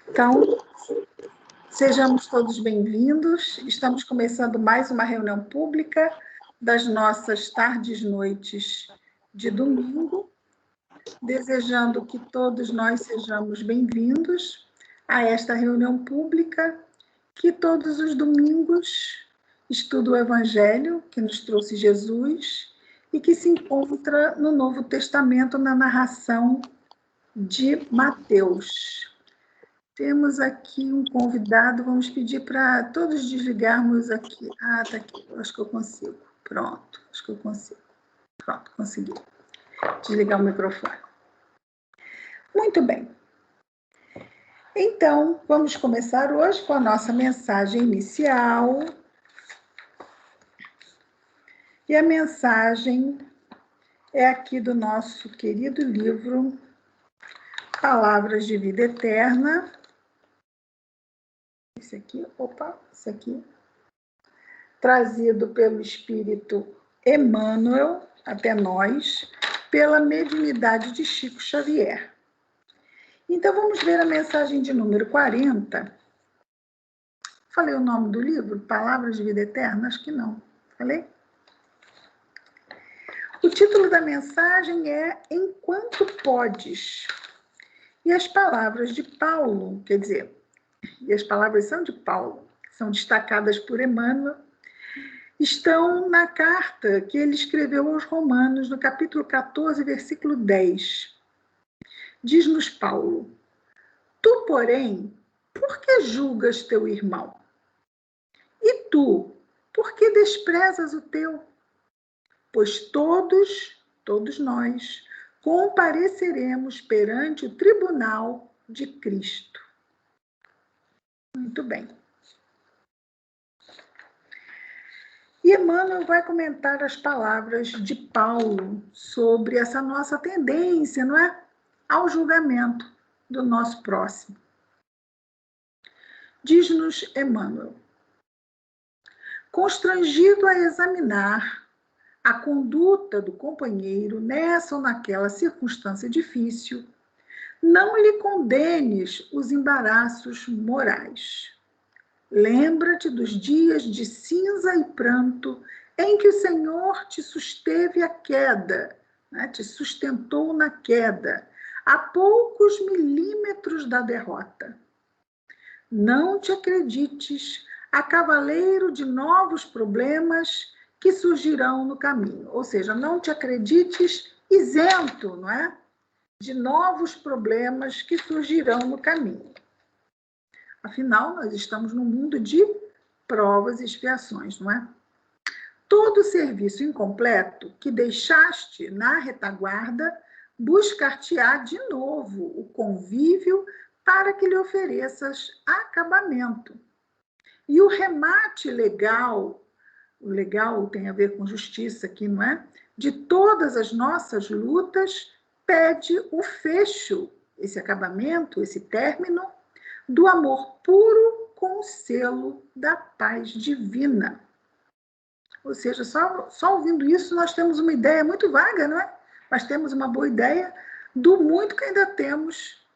Então, sejamos todos bem-vindos. Estamos começando mais uma reunião pública das nossas tardes e noites de domingo, desejando que todos nós sejamos bem-vindos a esta reunião pública que todos os domingos estuda o Evangelho que nos trouxe Jesus e que se encontra no Novo Testamento na narração de Mateus. Temos aqui um convidado, vamos pedir para todos desligarmos aqui. Ah, está aqui, acho que eu consigo. Pronto, acho que eu consigo. Pronto, consegui. Desligar o microfone. Muito bem. Então, vamos começar hoje com a nossa mensagem inicial. E a mensagem é aqui do nosso querido livro Palavras de Vida Eterna. Esse aqui, trazido pelo Espírito Emmanuel até nós, pela mediunidade de Chico Xavier. Então, vamos ver a mensagem de número 40. Falei o nome do livro? Palavras de Vida Eterna? Acho que não. Falei? O título da mensagem é Enquanto Podes. E as palavras de Paulo, quer dizer, e as palavras são de Paulo, são destacadas por Emmanuel, estão na carta que ele escreveu aos Romanos, no capítulo 14, versículo 10. Diz-nos Paulo: Tu, porém, por que julgas teu irmão? E tu, por que desprezas o teu? Pois todos nós, compareceremos perante o tribunal de Cristo. Muito bem. E Emmanuel vai comentar as palavras de Paulo sobre essa nossa tendência, não é? Ao julgamento do nosso próximo. Diz-nos Emmanuel: constrangido a examinar a conduta do companheiro nessa ou naquela circunstância difícil, não lhe condenes os embaraços morais. Lembra-te dos dias de cinza e pranto em que o Senhor te susteve a queda, né? Te sustentou na queda, a poucos milímetros da derrota. Não te acredites a cavaleiro de novos problemas que surgirão no caminho. Ou seja, não te acredites isento, não é? De novos problemas que surgirão no caminho. Afinal, nós estamos num mundo de provas e expiações, não é? Todo serviço incompleto que deixaste na retaguarda buscar-te-á de novo o convívio para que lhe ofereças acabamento. E o remate legal, o legal tem a ver com justiça aqui, não é? De todas as nossas lutas, pede o fecho, esse acabamento, esse término, do amor puro com o selo da paz divina. Ou seja, só ouvindo isso, nós temos uma ideia muito vaga, não é? Mas temos uma boa ideia do muito que ainda temos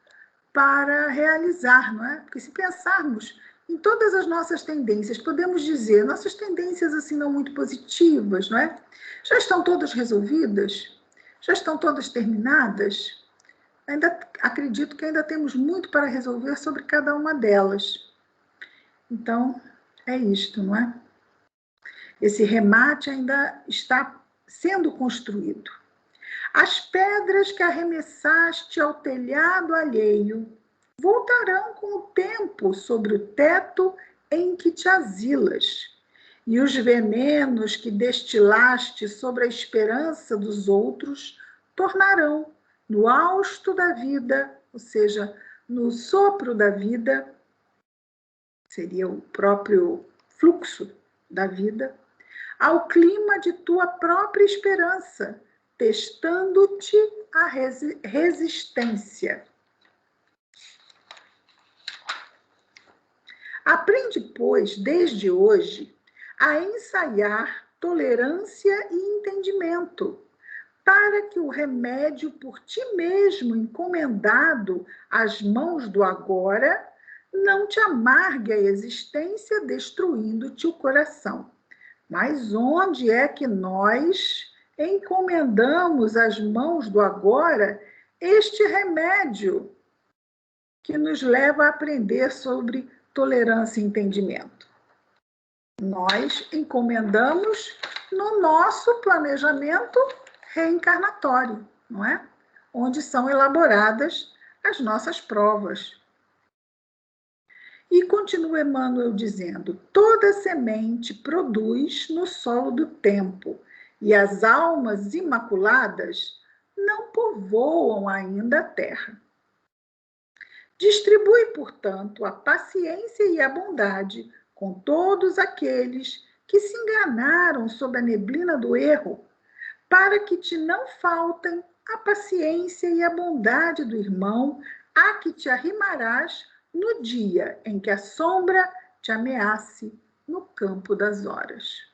para realizar, não é? Porque se pensarmos em todas as nossas tendências, podemos dizer, nossas tendências assim não muito positivas, não é? Já estão todas resolvidas? Já estão todas terminadas? Ainda acredito que ainda temos muito para resolver sobre cada uma delas. Então, é isto, não é? Esse remate ainda está sendo construído. As pedras que arremessaste ao telhado alheio voltarão com o tempo sobre o teto em que te asilas, e os venenos que destilaste sobre a esperança dos outros tornarão, no hausto da vida, ou seja, no sopro da vida, seria o próprio fluxo da vida, ao clima de tua própria esperança, testando-te a resistência. Aprende, pois, desde hoje, a ensaiar tolerância e entendimento, para que o remédio por ti mesmo encomendado às mãos do agora não te amargue a existência, destruindo-te o coração. Mas onde é que nós encomendamos às mãos do agora este remédio que nos leva a aprender sobre tolerância e entendimento? Nós encomendamos no nosso planejamento reencarnatório, não é? Onde são elaboradas as nossas provas. E continua Emmanuel dizendo: toda semente produz no solo do tempo, e as almas imaculadas não povoam ainda a terra. Distribui, portanto, a paciência e a bondade com todos aqueles que se enganaram sob a neblina do erro, para que te não faltem a paciência e a bondade do irmão a que te arrimarás no dia em que a sombra te ameace no campo das horas.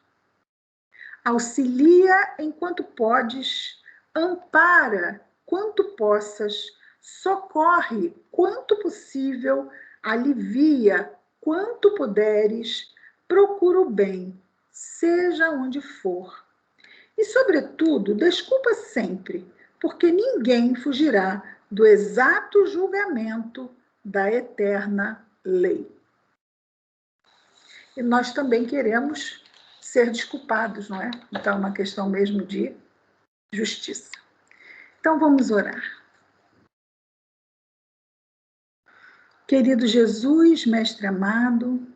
Auxilia enquanto podes, ampara quanto possas, socorre quanto possível, alivia quanto puderes, procura o bem, seja onde for. E, sobretudo, desculpa sempre, porque ninguém fugirá do exato julgamento da eterna lei. E nós também queremos ser desculpados, não é? Então, é uma questão mesmo de justiça. Então, vamos orar. Querido Jesus, Mestre amado,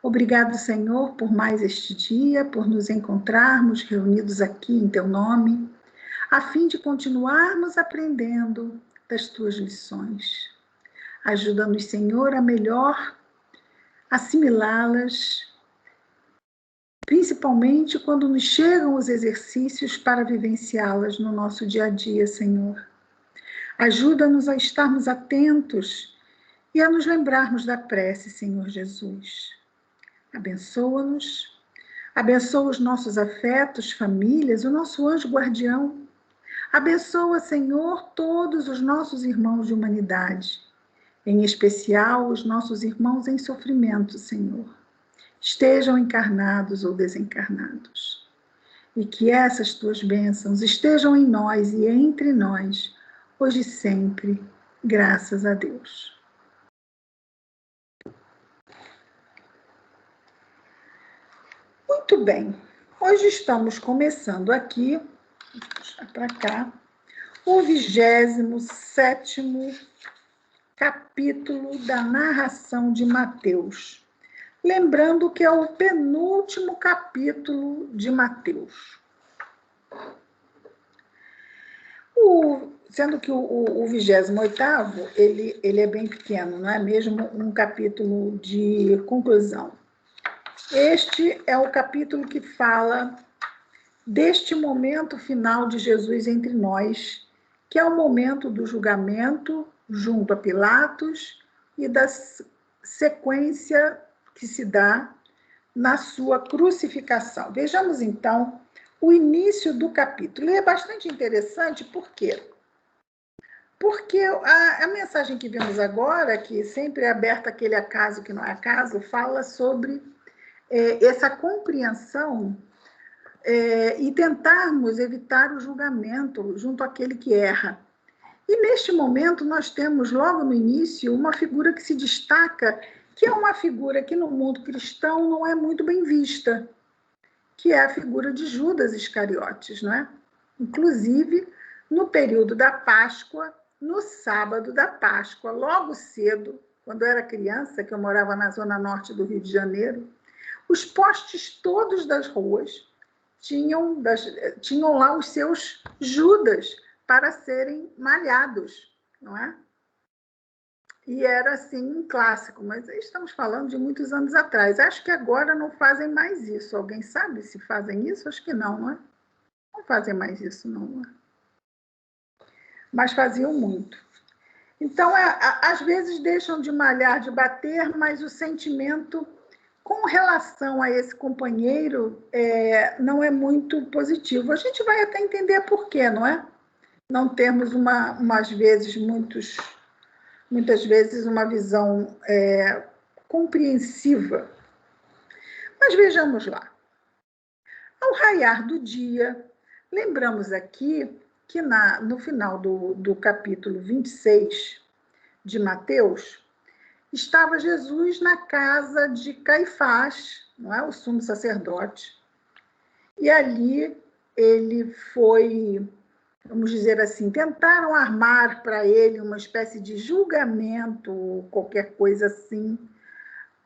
obrigado, Senhor, por mais este dia, por nos encontrarmos reunidos aqui em Teu nome, a fim de continuarmos aprendendo das Tuas lições. Ajuda-nos, Senhor, a melhor assimilá-las, principalmente quando nos chegam os exercícios para vivenciá-las no nosso dia a dia, Senhor. Ajuda-nos a estarmos atentos e a nos lembrarmos da prece, Senhor Jesus. Abençoa-nos, abençoa os nossos afetos, famílias, o nosso anjo guardião. Abençoa, Senhor, todos os nossos irmãos de humanidade, em especial os nossos irmãos em sofrimento, Senhor, estejam encarnados ou desencarnados. E que essas tuas bênçãos estejam em nós e entre nós, hoje e sempre, graças a Deus. Muito bem, hoje estamos começando aqui, vou puxar para cá, o 27º capítulo da narração de Mateus. Lembrando que é o penúltimo capítulo de Mateus. Sendo que o 28º, ele é bem pequeno, não é mesmo um capítulo de conclusão. Este é o capítulo que fala deste momento final de Jesus entre nós, que é o momento do julgamento junto a Pilatos e da sequência que se dá na sua crucificação. Vejamos, então, o início do capítulo. E é bastante interessante, por quê? Porque a mensagem que vimos agora, que sempre é aberta aquele acaso que não é acaso, fala sobre essa compreensão e tentarmos evitar o julgamento junto àquele que erra. E neste momento nós temos logo no início uma figura que se destaca, que é uma figura que no mundo cristão não é muito bem vista, que é a figura de Judas Iscariotes, não é? Inclusive, no período da Páscoa, no sábado da Páscoa, logo cedo, quando eu era criança, que eu morava na zona norte do Rio de Janeiro, os postes todos das ruas tinham lá os seus Judas para serem malhados, não é? E era, assim, um clássico, mas estamos falando de muitos anos atrás. Acho que agora não fazem mais isso. Alguém sabe se fazem isso? Acho que não, não é? Não fazem mais isso, não é? Mas faziam muito. Então, às vezes deixam de malhar, de bater, mas o sentimento com relação a esse companheiro, não é muito positivo. A gente vai até entender por quê, não é? Não termos muitas vezes uma visão compreensiva. Mas vejamos lá. Ao raiar do dia, lembramos aqui que no final do capítulo 26 de Mateus, estava Jesus na casa de Caifás, não é? O sumo sacerdote. E ali ele foi, vamos dizer assim, tentaram armar para ele uma espécie de julgamento, qualquer coisa assim,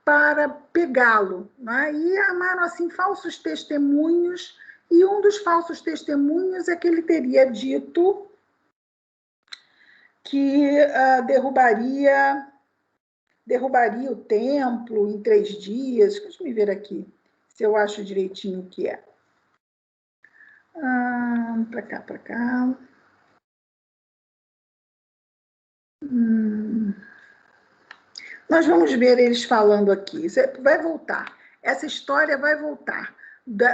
para pegá-lo. Né? E armaram assim falsos testemunhos, e um dos falsos testemunhos é que ele teria dito que derrubaria o templo em 3 dias. Deixa eu ver aqui, se eu acho direitinho o que é. Para cá. Nós vamos ver eles falando aqui. Vai voltar. Essa história vai voltar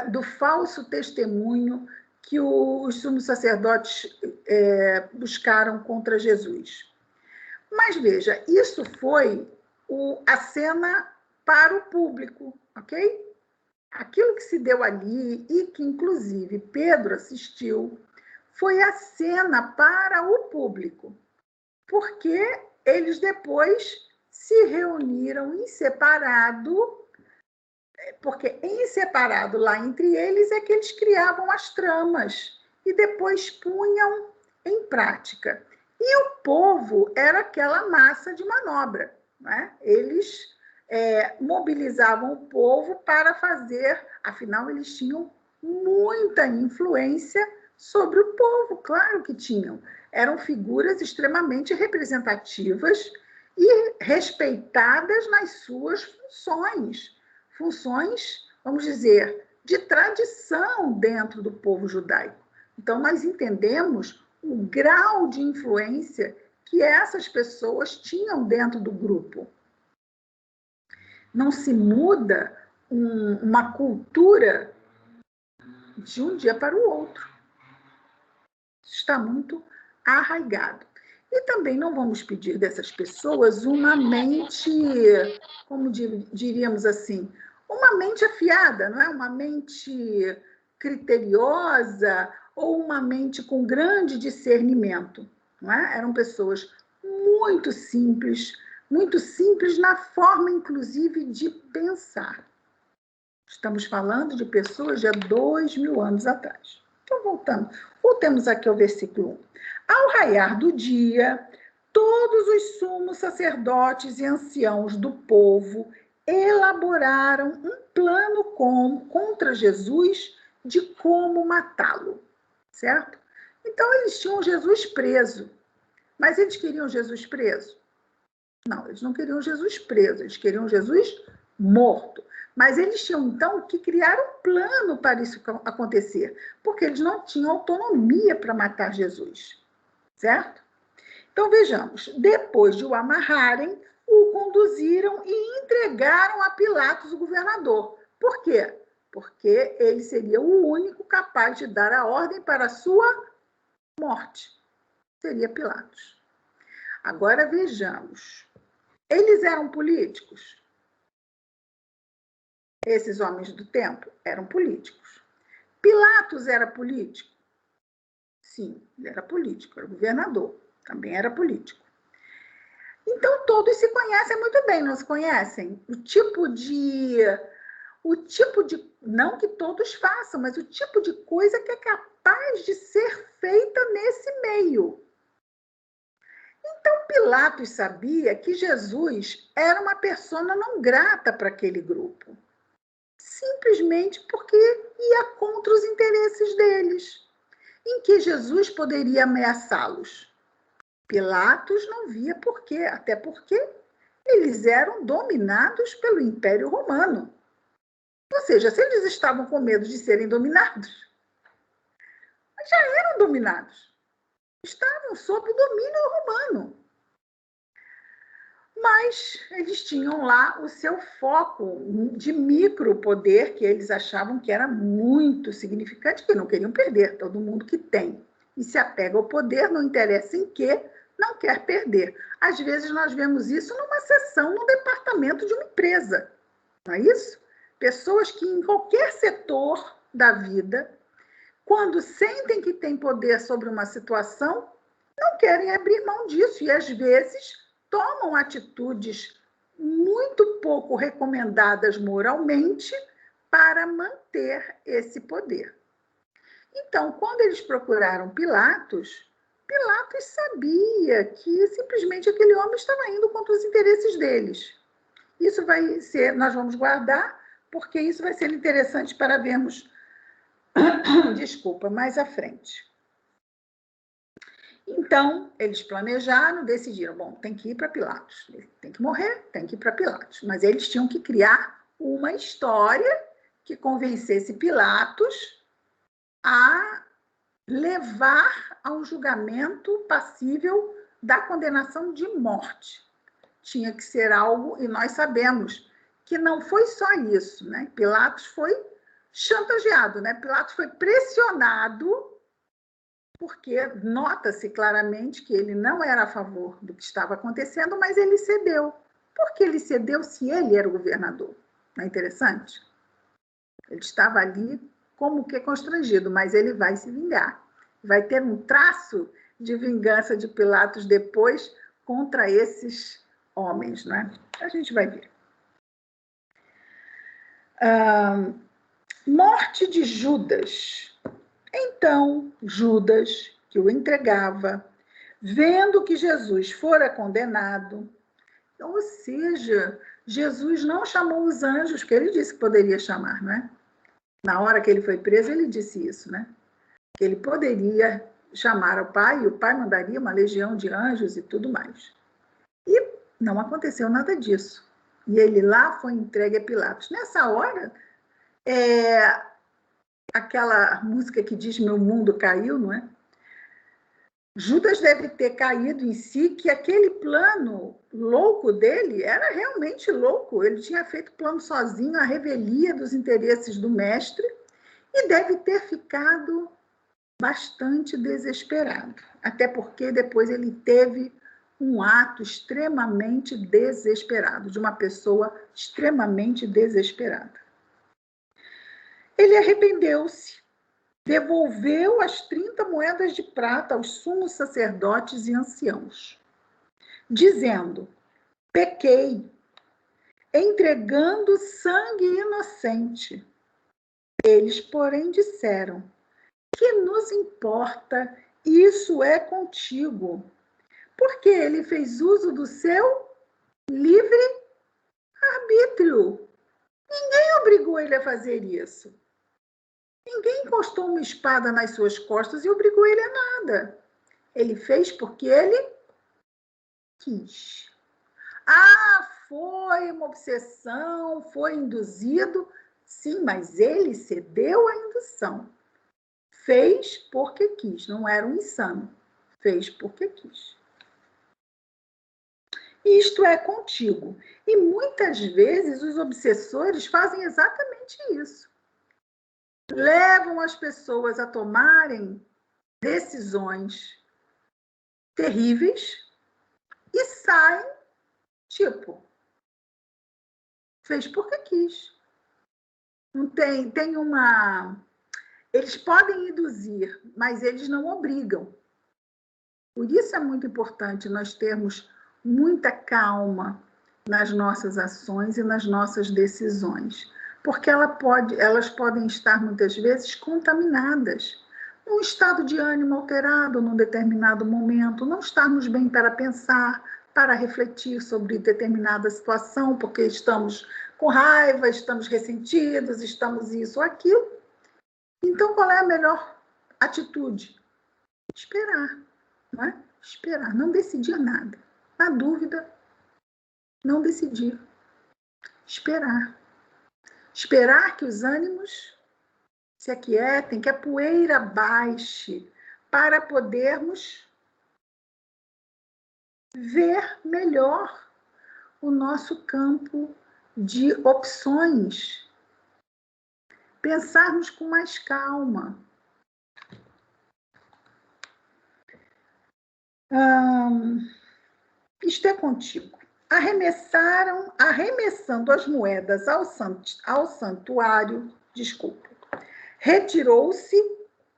do falso testemunho que os sumos sacerdotes buscaram contra Jesus. Mas veja, isso foi a cena para o público, ok? Aquilo que se deu ali e que, inclusive, Pedro assistiu, foi a cena para o público, porque eles depois se reuniram em separado, porque em separado lá entre eles é que eles criavam as tramas e depois punham em prática. E o povo era aquela massa de manobra, né? Eles mobilizavam o povo para fazer, afinal, eles tinham muita influência sobre o povo, claro que tinham. Eram figuras extremamente representativas e respeitadas nas suas funções, vamos dizer, de tradição dentro do povo judaico. Então, nós entendemos o grau de influência que essas pessoas tinham dentro do grupo. Não se muda uma cultura de um dia para o outro. Está muito arraigado. E também não vamos pedir dessas pessoas uma mente, como diríamos assim, uma mente afiada, não é? Uma mente criteriosa ou uma mente com grande discernimento. Não é? Eram pessoas muito simples na forma, inclusive, de pensar. Estamos falando de pessoas de há 2000 anos atrás. Então, voltemos aqui ao versículo 1. Ao raiar do dia, todos os sumos sacerdotes e anciãos do povo elaboraram um plano contra Jesus de como matá-lo, certo? Então, eles tinham Jesus preso. Mas eles queriam Jesus preso? Não, eles não queriam Jesus preso, eles queriam Jesus morto. Mas eles tinham, então, que criar um plano para isso acontecer, porque eles não tinham autonomia para matar Jesus, certo? Então, vejamos, depois de o amarrarem, o conduziram e entregaram a Pilatos, o governador. Por quê? Porque ele seria o único capaz de dar a ordem para a sua morte. Seria Pilatos. Agora, vejamos. Eles eram políticos? Esses homens do tempo eram políticos. Pilatos era político? Sim, ele era político, era governador, também era político. Então, todos se conhecem muito bem, não se conhecem? O tipo de, não que todos façam, mas o tipo de coisa que é capaz de ser feita nesse meio. Então, Pilatos sabia que Jesus era uma persona não grata para aquele grupo, simplesmente porque ia contra os interesses deles, em que Jesus poderia ameaçá-los. Pilatos não via por quê, até porque eles eram dominados pelo Império Romano. Ou seja, se eles estavam com medo de serem dominados, já eram dominados. Estavam sob o domínio romano. Mas eles tinham lá o seu foco de micropoder, que eles achavam que era muito significante, que não queriam perder. Todo mundo que tem e se apega ao poder, não interessa em que, não quer perder. Às vezes nós vemos isso numa sessão no departamento de uma empresa, não é isso? Pessoas que em qualquer setor da vida, quando sentem que têm poder sobre uma situação, não querem abrir mão disso e, às vezes, tomam atitudes muito pouco recomendadas moralmente para manter esse poder. Então, quando eles procuraram Pilatos, Pilatos sabia que simplesmente aquele homem estava indo contra os interesses deles. Isso vai ser, nós vamos guardar, porque isso vai ser interessante para vermos, desculpa, mais à frente. Então, eles planejaram, decidiram, bom, tem que ir para Pilatos, tem que morrer, tem que ir para Pilatos. Mas eles tinham que criar uma história que convencesse Pilatos a levar ao julgamento passível da condenação de morte. Tinha que ser algo, e nós sabemos que não foi só isso, né? Pilatos foi chantageado, né? Pilatos foi pressionado, porque nota-se claramente que ele não era a favor do que estava acontecendo, mas ele cedeu. Por que ele cedeu se ele era o governador? Não é interessante? Ele estava ali como que constrangido, mas ele vai se vingar. Vai ter um traço de vingança de Pilatos depois contra esses homens, né? A gente vai ver. Morte de Judas. Então, Judas, que o entregava, vendo que Jesus fora condenado, ou seja, Jesus não chamou os anjos, que ele disse que poderia chamar, não é? Na hora que ele foi preso, ele disse isso, né? Que ele poderia chamar ao Pai, e o Pai mandaria uma legião de anjos e tudo mais. E não aconteceu nada disso. E ele lá foi entregue a Pilatos. Nessa hora, aquela música que diz meu mundo caiu, não é? Judas deve ter caído em si, que aquele plano louco dele era realmente louco. Ele tinha feito plano sozinho, a revelia dos interesses do mestre, e deve ter ficado bastante desesperado. Até porque depois ele teve um ato extremamente desesperado, de uma pessoa extremamente desesperada. Ele arrependeu-se, devolveu as 30 moedas de prata aos sumos sacerdotes e anciãos, dizendo: pequei, entregando sangue inocente. Eles, porém, disseram: que nos importa, isso é contigo, porque ele fez uso do seu livre arbítrio. Ninguém obrigou ele a fazer isso. Ninguém encostou uma espada nas suas costas e obrigou ele a nada. Ele fez porque ele quis. Ah, foi uma obsessão, foi induzido. Sim, mas ele cedeu à indução. Fez porque quis, não era um insano. Fez porque quis. Isto é contigo. E muitas vezes os obsessores fazem exatamente isso. Levam as pessoas a tomarem decisões terríveis e saem, tipo, fez porque quis. Não tem uma... Eles podem induzir, mas eles não obrigam. Por isso é muito importante nós termos muita calma nas nossas ações e nas nossas decisões, porque elas podem estar muitas vezes contaminadas, num estado de ânimo alterado num determinado momento, não estarmos bem para pensar, para refletir sobre determinada situação, porque estamos com raiva, estamos ressentidos, estamos isso ou aquilo. Então, qual é a melhor atitude? Esperar, não é? Esperar, não decidir nada. Na dúvida, não decidir. Esperar. Esperar que os ânimos se aquietem, que a poeira baixe, para podermos ver melhor o nosso campo de opções, pensarmos com mais calma. Isto é contigo. Arremessando as moedas ao santuário, retirou-se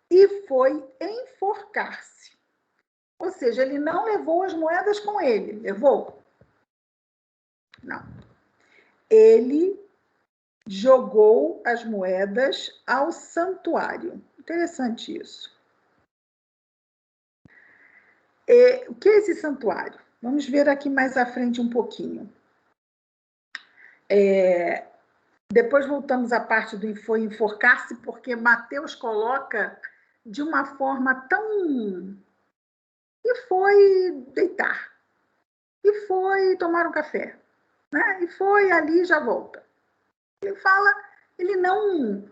e foi enforcar-se. Ou seja, ele não levou as moedas com ele. Levou? Não. Ele jogou as moedas ao santuário. Interessante isso. O que é esse santuário? Vamos ver aqui mais à frente um pouquinho. Depois voltamos à parte do foi enforcar-se, porque Mateus coloca de uma forma tão... E foi deitar. E foi tomar um café. Né? E foi ali e já volta. Ele fala, ele não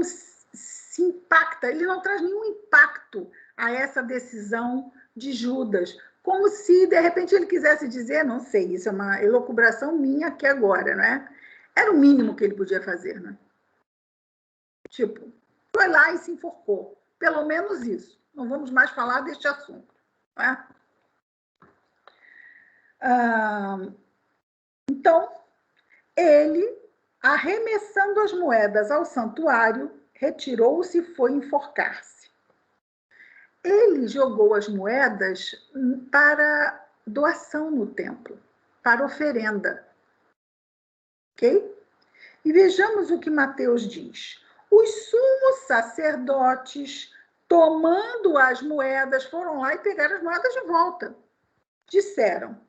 se impacta, ele não traz nenhum impacto a essa decisão de Judas, como se de repente ele quisesse dizer, não sei, isso é uma elucubração minha aqui agora, não é? Era o mínimo que ele podia fazer, né? Tipo, foi lá e se enforcou. Pelo menos isso. Não vamos mais falar deste assunto. Não é? Então, ele, arremessando as moedas ao santuário, retirou-se e foi enforcar-se. Ele jogou as moedas para doação no templo, para oferenda. Ok? E vejamos o que Mateus diz. Os sumos sacerdotes, tomando as moedas, foram lá e pegaram as moedas de volta. Disseram,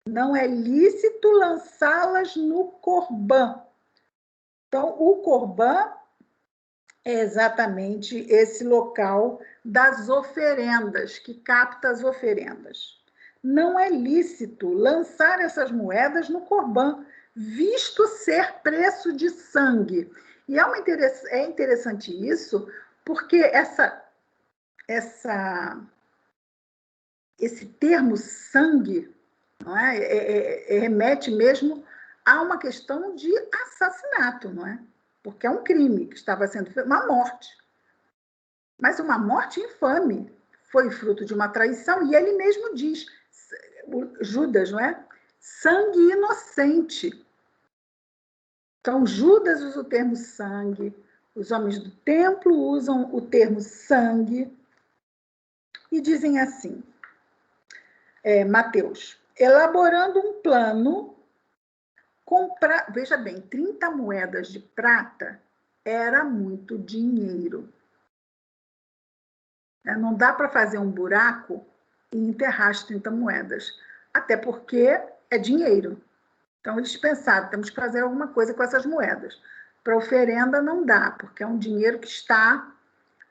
não é lícito lançá-las no corbã. Então, o corbã é exatamente esse local das oferendas, que capta as oferendas. Não é lícito lançar essas moedas no corbã, visto ser preço de sangue. E é interessante isso, porque esse termo sangue não é? Remete mesmo a uma questão de assassinato, não é? Porque é um crime que estava sendo feito, uma morte. Mas uma morte infame, foi fruto de uma traição, e ele mesmo diz, Judas, não é? Sangue inocente. Então, Judas usa o termo sangue, os homens do templo usam o termo sangue, e dizem assim, Mateus, elaborando um plano, veja bem, 30 moedas de prata era muito dinheiro. Não dá para fazer um buraco e enterrar as 30 moedas, até porque é dinheiro. Então, eles pensaram, temos que fazer alguma coisa com essas moedas. Para oferenda não dá, porque é um dinheiro que está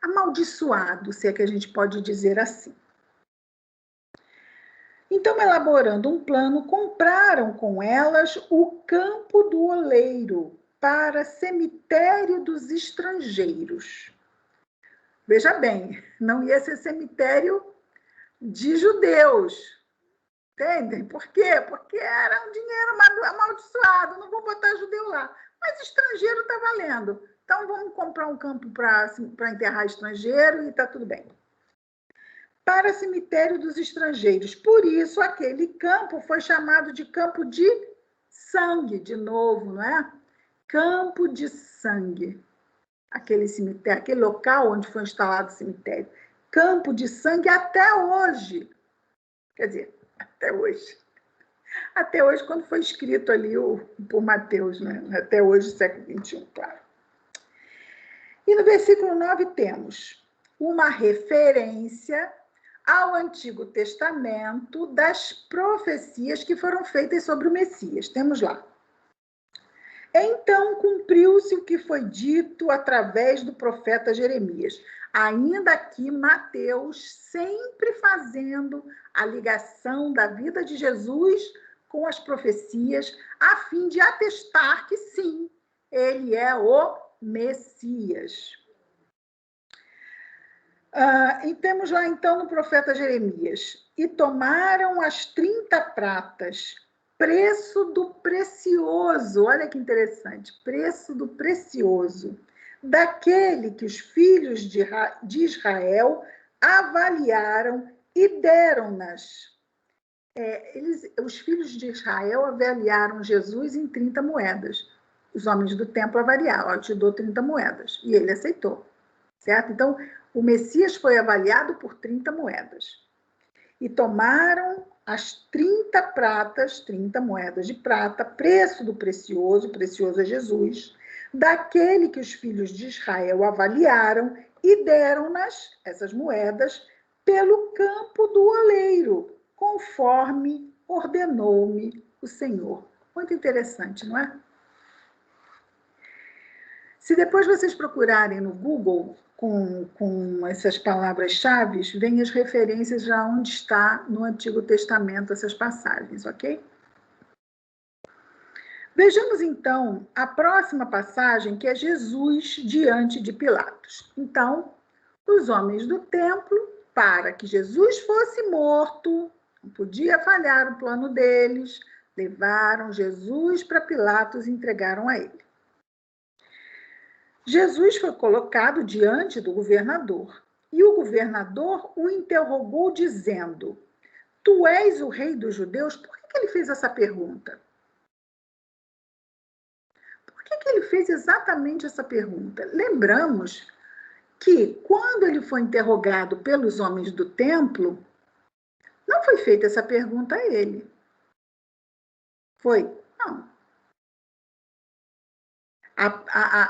amaldiçoado, se é que a gente pode dizer assim. Então, elaborando um plano, compraram com elas o campo do oleiro para cemitério dos estrangeiros. Veja bem, não ia ser cemitério de judeus. Entendem? Por quê? Porque era um dinheiro amaldiçoado, não vou botar judeu lá. Mas estrangeiro está valendo. Então, vamos comprar um campo para enterrar estrangeiro e está tudo bem. Para cemitério dos estrangeiros. Por isso, aquele campo foi chamado de campo de sangue, de novo, não é? Campo de sangue. Aquele cemitério, aquele local onde foi instalado o cemitério. Campo de sangue até hoje. Quer dizer, até hoje. Até hoje, quando foi escrito ali por Mateus, né? Até hoje, século XXI, claro. E no versículo 9 temos uma referência ao Antigo Testamento das profecias que foram feitas sobre o Messias. Temos lá. Então cumpriu-se o que foi dito através do profeta Jeremias. Ainda aqui, Mateus sempre fazendo a ligação da vida de Jesus com as profecias, a fim de atestar que sim, ele é o Messias. E temos lá então no profeta Jeremias. E tomaram as 30 pratas, preço do precioso, olha que interessante, preço do precioso, daquele que os filhos de Israel avaliaram e deram-nas. Os filhos de Israel avaliaram Jesus em 30 moedas. Os homens do templo avaliaram, eu te dou 30 moedas. E ele aceitou, certo? Então, o Messias foi avaliado por 30 moedas. E tomaram as 30 pratas, 30 moedas de prata, preço do precioso, precioso é Jesus, daquele que os filhos de Israel avaliaram e deram-nas, essas moedas, pelo campo do oleiro, conforme ordenou-me o Senhor. Muito interessante, não é? Se depois vocês procurarem no Google com essas palavras-chave, vem as referências já onde está no Antigo Testamento essas passagens, ok? Vejamos, então, a próxima passagem, que é Jesus diante de Pilatos. Então, os homens do templo, para que Jesus fosse morto, não podia falhar o plano deles, levaram Jesus para Pilatos e entregaram a ele. Jesus foi colocado diante do governador, e o governador o interrogou dizendo: Tu és o rei dos judeus? Por que ele fez essa pergunta? Por que ele fez exatamente essa pergunta? Lembramos que, quando ele foi interrogado pelos homens do templo, não foi feita essa pergunta a ele. Foi? Não.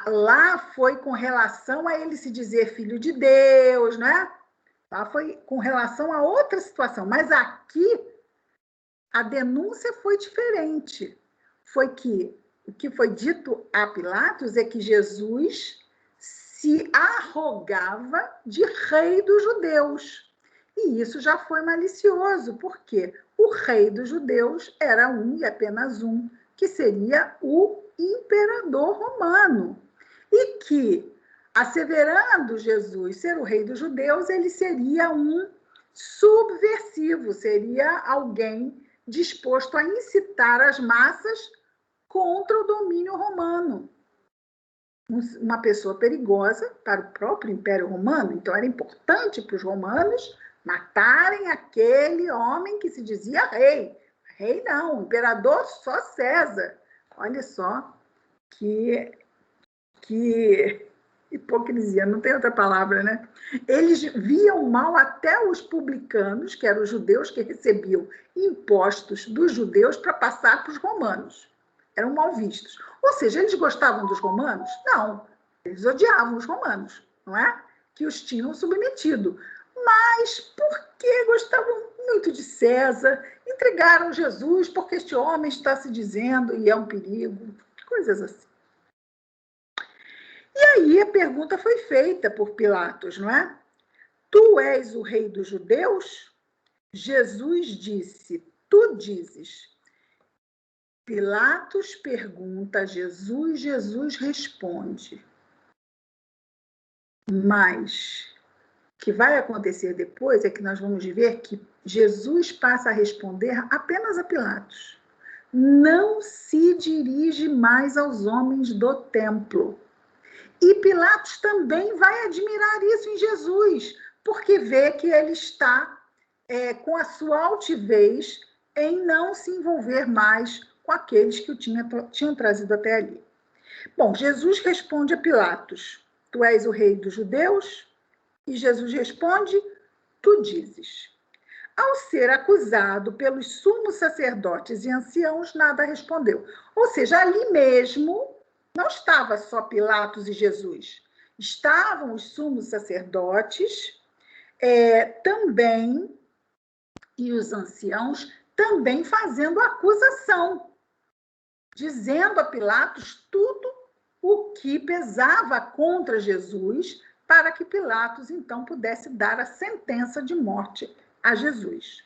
Lá foi com relação a ele se dizer filho de Deus, não é? Lá foi com relação a outra situação. Mas aqui, a denúncia foi diferente. Foi que o que foi dito a Pilatos é que Jesus se arrogava de rei dos judeus. E isso já foi malicioso, porque o rei dos judeus era um e apenas um, que seria o imperador romano. E que, asseverando Jesus ser o rei dos judeus, ele seria um subversivo, seria alguém disposto a incitar as massas contra o domínio romano. Uma pessoa perigosa para o próprio Império Romano. Então, era importante para os romanos matarem aquele homem que se dizia rei. Rei não, imperador só César. Olha só que hipocrisia, não tem outra palavra, né? Eles viam mal até os publicanos, que eram os judeus que recebiam impostos dos judeus para passar para os romanos. Eram mal vistos. Ou seja, eles gostavam dos romanos? Não. Eles odiavam os romanos, não é? Que os tinham submetido. Mas porque gostavam muito de César, entregaram Jesus porque este homem está se dizendo e é um perigo, coisas assim. E aí a pergunta foi feita por Pilatos, não é? Tu és o rei dos judeus? Jesus disse, tu dizes. Pilatos pergunta a Jesus, Jesus responde. Mas o que vai acontecer depois é que nós vamos ver que Jesus passa a responder apenas a Pilatos. Não se dirige mais aos homens do templo. E Pilatos também vai admirar isso em Jesus, porque vê que ele está com a sua altivez em não se envolver mais com aqueles que o tinham trazido até ali. Bom, Jesus responde a Pilatos, tu és o rei dos judeus? E Jesus responde, tu dizes. Ao ser acusado pelos sumos sacerdotes e anciãos, nada respondeu. Ou seja, ali mesmo não estava só Pilatos e Jesus. Estavam os sumos sacerdotes também, e os anciãos também fazendo acusação, dizendo a Pilatos tudo o que pesava contra Jesus, para que Pilatos, então, pudesse dar a sentença de morte a Jesus.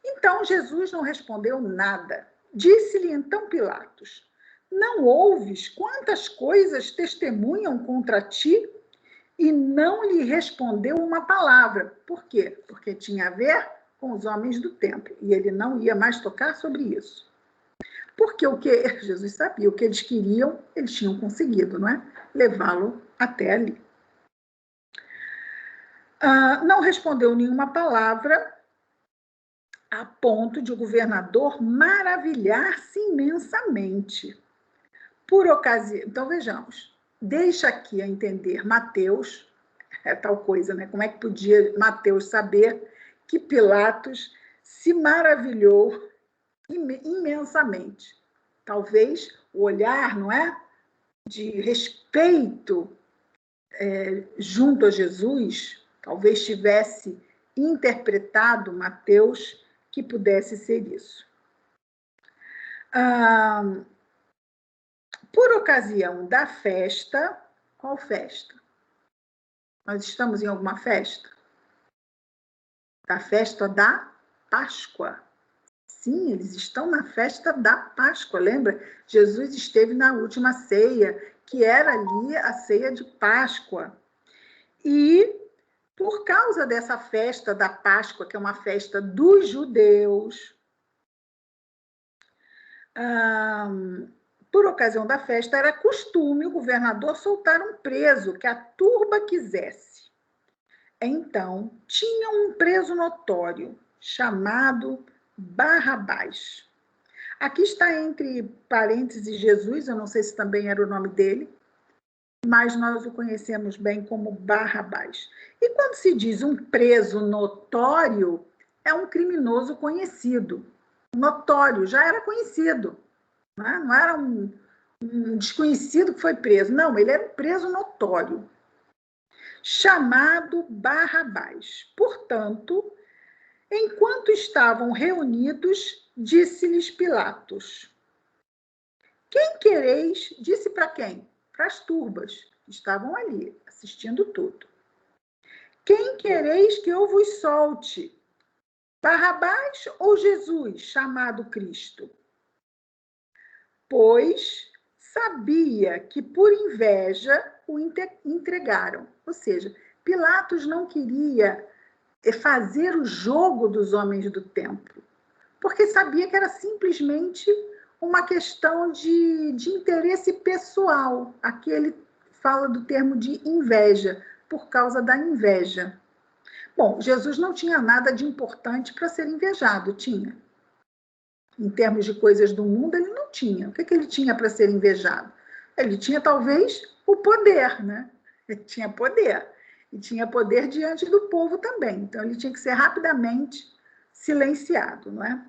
Então, Jesus não respondeu nada. Disse-lhe, então, Pilatos, não ouves quantas coisas testemunham contra ti? E não lhe respondeu uma palavra. Por quê? Porque tinha a ver com os homens do templo, e ele não ia mais tocar sobre isso. Porque o que Jesus sabia, o que eles queriam, eles tinham conseguido, não é? Levá-lo até ali. Não respondeu nenhuma palavra, a ponto de o governador maravilhar-se imensamente. Por ocasião, então vejamos, deixa aqui a entender Mateus, é tal coisa, né? Como é que podia Mateus saber que Pilatos se maravilhou imensamente? Talvez o olhar, não é, de respeito junto a Jesus, talvez tivesse interpretado Mateus que pudesse ser isso. Por ocasião da festa, qual festa? Nós estamos em alguma festa? Da festa da Páscoa. Sim, eles estão na festa da Páscoa, lembra? Jesus esteve na última ceia, que era ali a ceia de Páscoa. E por causa dessa festa da Páscoa, que é uma festa dos judeus, por ocasião da festa, era costume o governador soltar um preso que a turba quisesse. Então, tinha um preso notório, chamado Barrabás. Aqui está entre parênteses Jesus, eu não sei se também era o nome dele, mas nós o conhecemos bem como Barrabás. E quando se diz um preso notório, é um criminoso conhecido. Notório, já era conhecido. Não era um desconhecido que foi preso. Não, ele era um preso notório, chamado Barrabás. Portanto, enquanto estavam reunidos, disse-lhes Pilatos: quem quereis? Disse para quem? Para as turbas que estavam ali, assistindo tudo. Quem quereis que eu vos solte? Barrabás ou Jesus, chamado Cristo? Pois sabia que por inveja o entregaram. Ou seja, Pilatos não queria fazer o jogo dos homens do templo, porque sabia que era simplesmente uma questão de interesse pessoal. Aqui ele fala do termo de inveja, por causa da inveja. Bom, Jesus não tinha nada de importante para ser invejado, tinha. Em termos de coisas do mundo, ele não tinha. O que ele tinha para ser invejado? Ele tinha, talvez, o poder, né? Ele tinha poder. E tinha poder diante do povo também. Então, ele tinha que ser rapidamente silenciado, não é?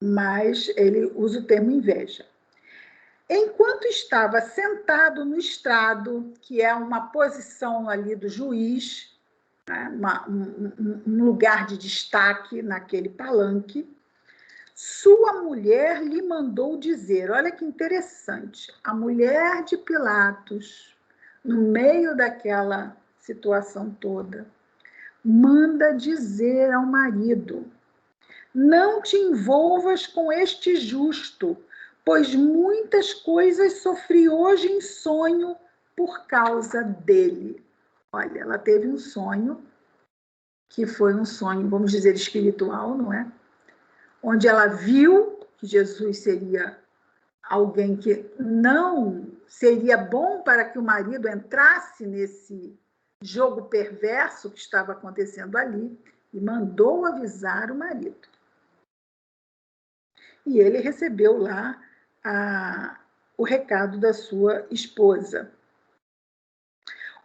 Mas ele usa o termo inveja. Enquanto estava sentado no estrado, que é uma posição ali do juiz, né? um lugar de destaque naquele palanque, sua mulher lhe mandou dizer, olha que interessante, a mulher de Pilatos, no meio daquela situação toda, manda dizer ao marido: não te envolvas com este justo, pois muitas coisas sofri hoje em sonho por causa dele. Olha, ela teve um sonho, que foi um sonho, vamos dizer, espiritual, não é? Onde ela viu que Jesus seria alguém que não seria bom para que o marido entrasse nesse jogo perverso que estava acontecendo ali, e mandou avisar o marido. E ele recebeu lá o recado da sua esposa.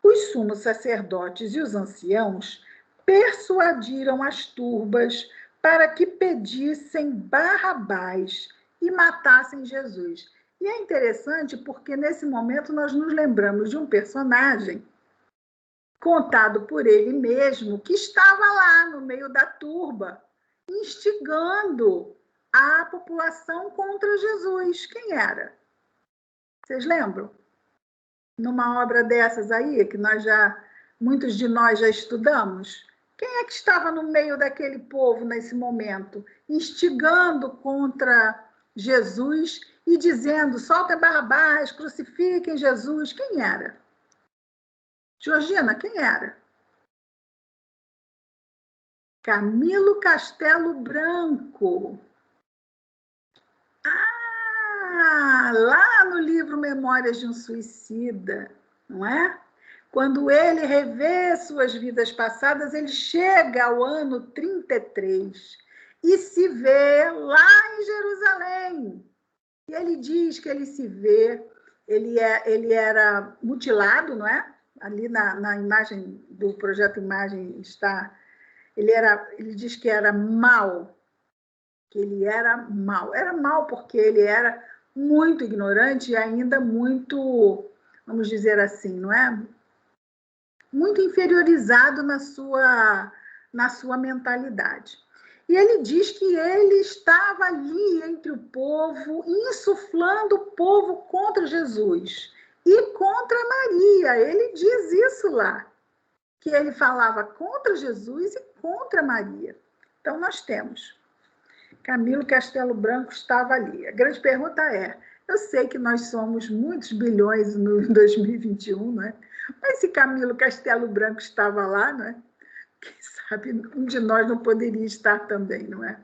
Os sumos sacerdotes e os anciãos persuadiram as turbas para que pedissem Barrabás e matassem Jesus. E é interessante porque nesse momento nós nos lembramos de um personagem contado por ele mesmo, que estava lá no meio da turba, instigando a população contra Jesus. Quem era? Vocês lembram? Numa obra dessas aí, que muitos de nós já estudamos, quem é que estava no meio daquele povo nesse momento, instigando contra Jesus e dizendo, soltem Barrabás, crucifiquem Jesus? Quem era? Georgina, quem era? Camilo Castelo Branco. Lá no livro Memórias de um Suicida, não é? Quando ele revê suas vidas passadas, ele chega ao ano 33 e se vê lá em Jerusalém. E ele diz que ele se vê, ele era mutilado, não é? Ali na imagem do projeto Imagem está, ele diz que era mau, que ele era mau. Era mau porque ele era muito ignorante e ainda muito, vamos dizer assim, não é? Muito inferiorizado na sua mentalidade. E ele diz que ele estava ali entre o povo, insuflando o povo contra Jesus e contra Maria. Ele diz isso lá, que ele falava contra Jesus e contra Maria. Então, nós temos Camilo Castelo Branco estava ali. A grande pergunta é, eu sei que nós somos muitos bilhões no 2021, não é? Mas se Camilo Castelo Branco estava lá, não é? Quem sabe um de nós não poderia estar também, não é?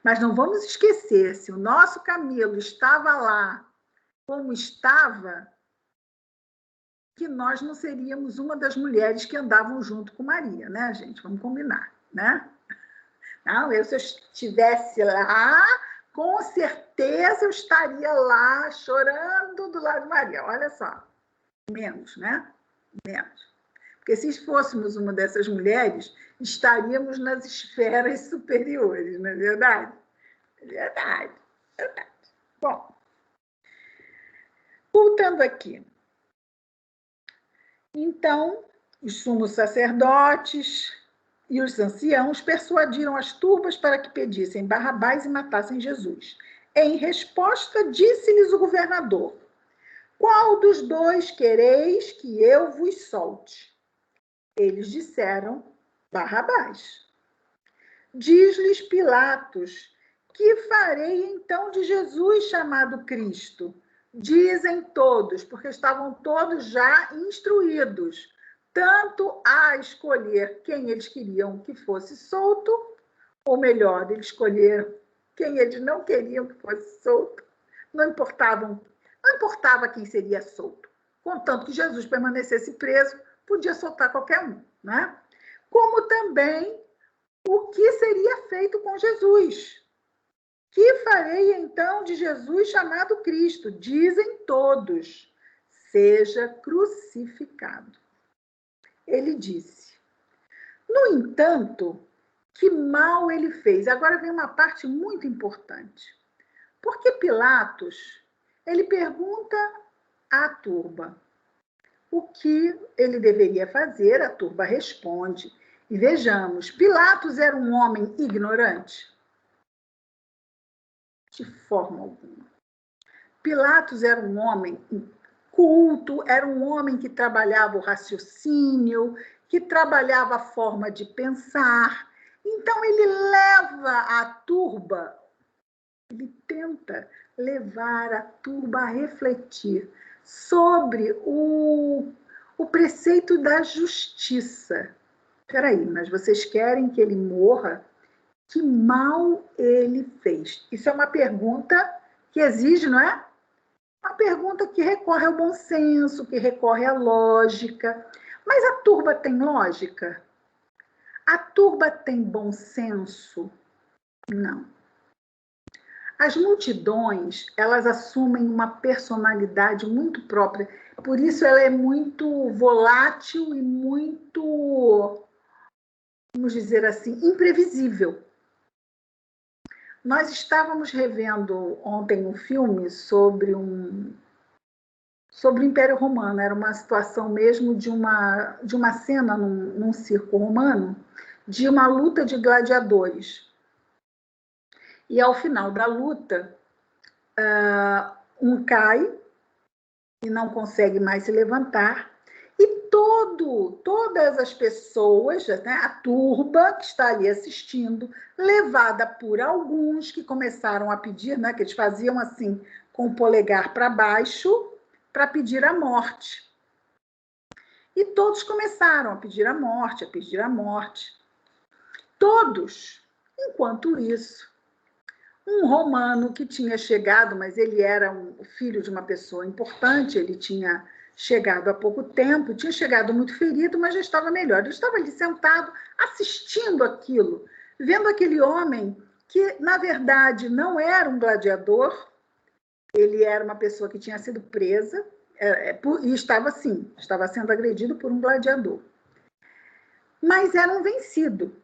Mas não vamos esquecer, se o nosso Camilo estava lá como estava, que nós não seríamos uma das mulheres que andavam junto com Maria, né, gente? Vamos combinar, né? Não, se eu estivesse lá, com certeza eu estaria lá chorando do lado de Maria. Olha só, menos, né? Menos. Porque se fôssemos uma dessas mulheres, estaríamos nas esferas superiores, não é verdade? É verdade, verdade. Bom, voltando aqui. Então, os sumos sacerdotes e os anciãos persuadiram as turbas para que pedissem Barrabás e matassem Jesus. Em resposta, disse-lhes o governador: qual dos dois quereis que eu vos solte? Eles disseram: Barrabás. Diz-lhes Pilatos: que farei então de Jesus chamado Cristo? Dizem todos, porque estavam todos já instruídos, tanto a escolher quem eles queriam que fosse solto, ou melhor, eles escolheram quem eles não queriam que fosse solto. Não importava quem seria solto. Contanto que Jesus permanecesse preso, podia soltar qualquer um, né? Como também o que seria feito com Jesus. Que farei então de Jesus chamado Cristo? Dizem todos, seja crucificado. Ele disse. No entanto, que mal ele fez. Agora vem uma parte muito importante. Porque Pilatos, ele pergunta à turba o que ele deveria fazer, a turba responde. E vejamos, Pilatos era um homem ignorante? De forma alguma. Pilatos era um homem culto, era um homem que trabalhava o raciocínio, que trabalhava a forma de pensar. Então, ele leva a turba, ele tenta levar a turba a refletir sobre o preceito da justiça. Espera aí, mas vocês querem que ele morra? Que mal ele fez? Isso é uma pergunta que exige, não é? Uma pergunta que recorre ao bom senso, que recorre à lógica. Mas a turba tem lógica? A turba tem bom senso? Não. As multidões, elas assumem uma personalidade muito própria. Por isso ela é muito volátil e muito, vamos dizer assim, imprevisível. Nós estávamos revendo ontem um filme sobre o Império Romano. Era uma situação mesmo de uma cena num circo romano, de uma luta de gladiadores. E ao final da luta, um cai e não consegue mais se levantar, e todas as pessoas, né, a turba que está ali assistindo, levada por alguns que começaram a pedir, né, que eles faziam assim, com o polegar para baixo, para pedir a morte. E todos começaram a pedir a morte, a pedir a morte. todos. Enquanto isso, um romano que tinha chegado, mas ele era o filho de uma pessoa importante, ele tinha chegado há pouco tempo, tinha chegado muito ferido, mas já estava melhor. Ele estava ali sentado, assistindo aquilo, vendo aquele homem que, na verdade, não era um gladiador, ele era uma pessoa que tinha sido presa, e estava sendo agredido por um gladiador. Mas era um vencido,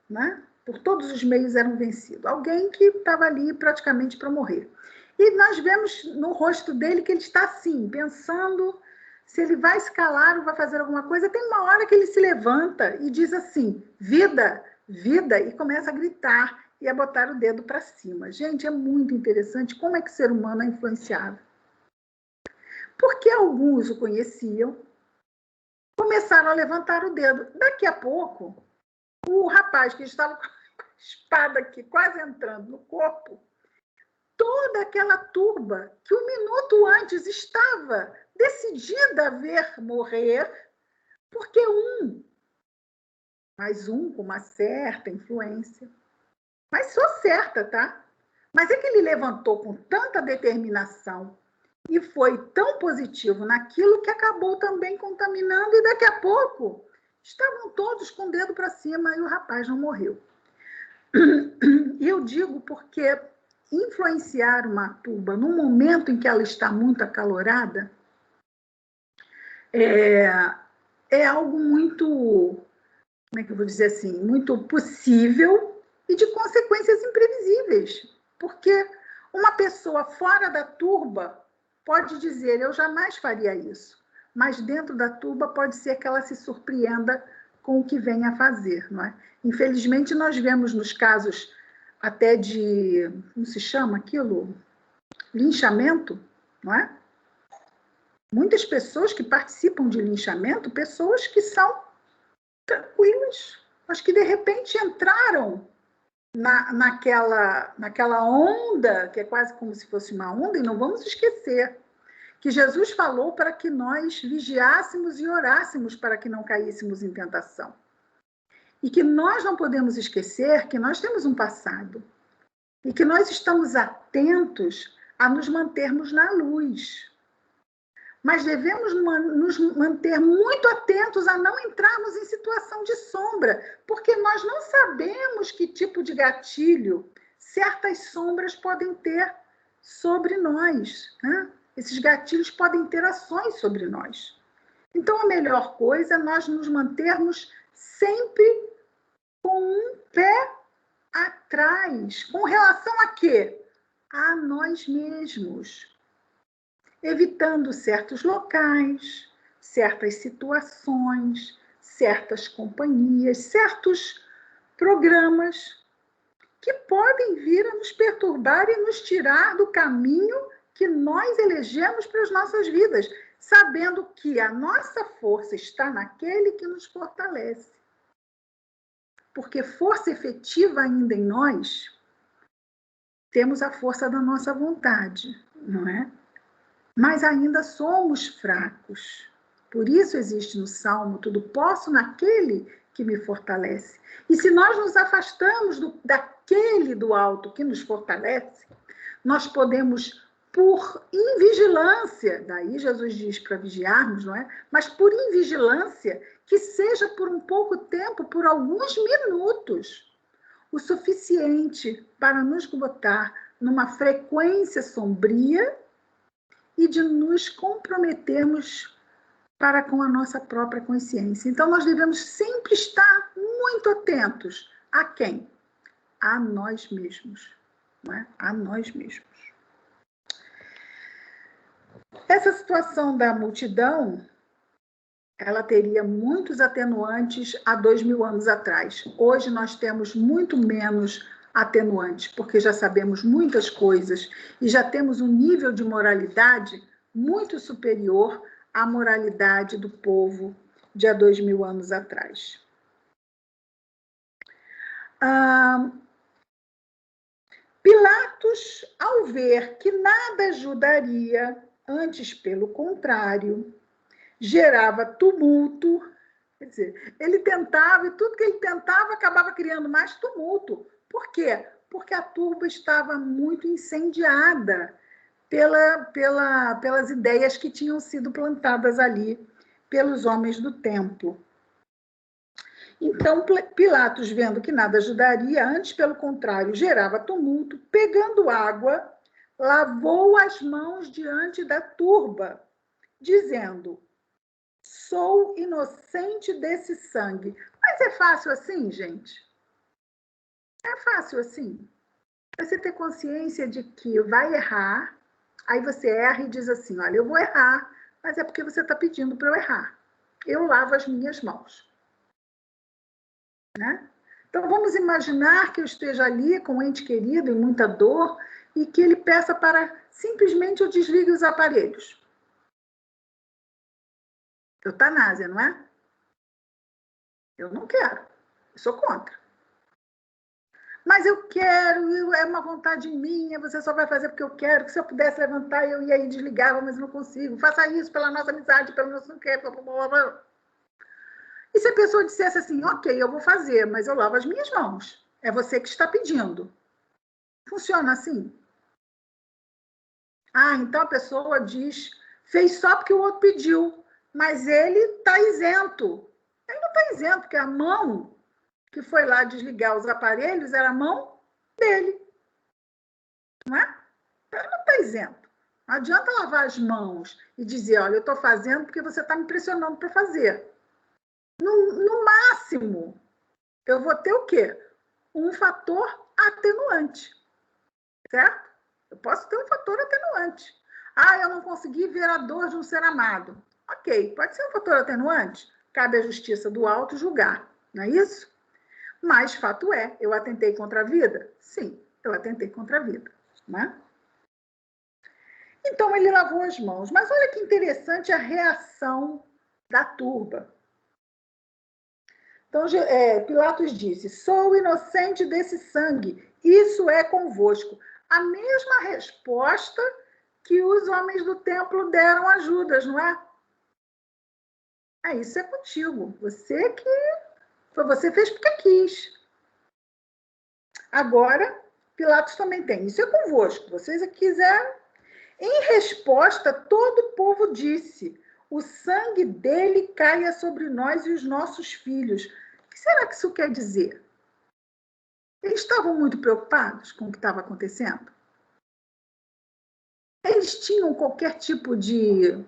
né? Por todos os meios era um vencido. Alguém que estava ali praticamente para morrer. E nós vemos no rosto dele que ele está assim, pensando se ele vai escalar ou vai fazer alguma coisa. Tem uma hora que ele se levanta e diz assim, vida, vida, e começa a gritar e a botar o dedo para cima. Gente, é muito interessante como é que o ser humano é influenciável. Porque alguns o conheciam, começaram a levantar o dedo. Daqui a pouco, o rapaz que estava com a espada aqui quase entrando no corpo, toda aquela turba que um minuto antes estava decidida a ver morrer, porque mais um com uma certa influência, mas só certa, tá? Mas é que ele levantou com tanta determinação e foi tão positivo naquilo que acabou também contaminando, e daqui a pouco estavam todos com o dedo para cima e o rapaz não morreu. E eu digo porque influenciar uma turba no momento em que ela está muito acalorada é algo muito, como é que eu vou dizer assim, muito possível e de consequências imprevisíveis. Porque uma pessoa fora da turba pode dizer, eu jamais faria isso. Mas dentro da turba pode ser que ela se surpreenda com o que vem a fazer, não é? Infelizmente, nós vemos nos casos até de, como se chama aquilo? Linchamento, não é? Muitas pessoas que participam de linchamento, pessoas que são tranquilas, mas que de repente entraram naquela onda, que é quase como se fosse uma onda, e não vamos esquecer que Jesus falou para que nós vigiássemos e orássemos para que não caíssemos em tentação. E que nós não podemos esquecer que nós temos um passado e que nós estamos atentos a nos mantermos na luz. Mas devemos nos manter muito atentos a não entrarmos em situação de sombra, porque nós não sabemos que tipo de gatilho certas sombras podem ter sobre nós, né? Esses gatilhos podem ter ações sobre nós. Então, a melhor coisa é nós nos mantermos sempre com um pé atrás. Com relação a quê? A nós mesmos. Evitando certos locais, certas situações, certas companhias, certos programas que podem vir a nos perturbar e nos tirar do caminho que nós elegemos para as nossas vidas, sabendo que a nossa força está naquele que nos fortalece. Porque força efetiva ainda em nós, temos a força da nossa vontade, não é? Mas ainda somos fracos. Por isso existe no Salmo, tudo posso naquele que me fortalece. E se nós nos afastamos daquele do alto que nos fortalece, nós podemos, por invigilância, daí Jesus diz para vigiarmos, não é? Mas por invigilância, que seja por um pouco tempo, por alguns minutos, o suficiente para nos botar numa frequência sombria e de nos comprometermos para com a nossa própria consciência. Então, nós devemos sempre estar muito atentos a quem? A nós mesmos. Não é? A nós mesmos. Essa situação da multidão, ela teria muitos atenuantes há 2000 anos atrás. Hoje nós temos muito menos atenuantes, porque já sabemos muitas coisas e já temos um nível de moralidade muito superior à moralidade do povo de há 2000 anos atrás. Pilatos, ao ver que nada ajudaria, antes pelo contrário, gerava tumulto, Quer dizer, ele tentava, e tudo que ele tentava acabava criando mais tumulto. Por quê? Porque a turba estava muito incendiada pelas ideias que tinham sido plantadas ali pelos homens do templo. Então, Pilatos, vendo que nada ajudaria, antes, pelo contrário, gerava tumulto, pegando água, lavou as mãos diante da turba, dizendo: sou inocente desse sangue. Mas é fácil assim, gente? É fácil assim? Você ter consciência de que vai errar, aí você erra e diz assim: olha, eu vou errar, mas é porque você está pedindo para eu errar. Eu lavo as minhas mãos. Né? Então, vamos imaginar que eu esteja ali com um ente querido em muita dor e que ele peça para simplesmente eu desligue os aparelhos. Eutanásia, não é? Eu não quero. Eu sou contra. Mas eu quero, é uma vontade minha, você só vai fazer porque eu quero, que se eu pudesse levantar, eu ia e desligava, mas não consigo. Faça isso pela nossa amizade, pelo nosso não quer, blá, blá, blá, blá. E se a pessoa dissesse assim, ok, eu vou fazer, mas eu lavo as minhas mãos. É você que está pedindo. Funciona assim? Ah, então a pessoa diz, fez só porque o outro pediu, mas ele está isento. Ele não está isento, porque a mão que foi lá desligar os aparelhos era a mão dele, não é? Então ele não está isento. Não adianta lavar as mãos e dizer, olha, eu estou fazendo porque você está me pressionando para fazer. No máximo, eu vou ter o quê? Um fator atenuante, certo? Eu posso ter um fator atenuante. Ah, eu não consegui ver a dor de um ser amado. Ok, pode ser um fator atenuante. Cabe à justiça do alto julgar, não é isso? Mas fato é, eu atentei contra a vida? Sim, eu atentei contra a vida, né? Então ele lavou as mãos. Mas olha que interessante a reação da turba. Então, Pilatos disse: sou inocente desse sangue, isso é convosco. A mesma resposta que os homens do templo deram a Judas, não é? Isso é contigo. Você fez porque quis. Agora, Pilatos também tem. Isso é convosco. Vocês quiseram. Em resposta, todo o povo disse: o sangue dele caia sobre nós e os nossos filhos. O que será que isso quer dizer? Eles estavam muito preocupados com o que estava acontecendo? Eles tinham qualquer tipo de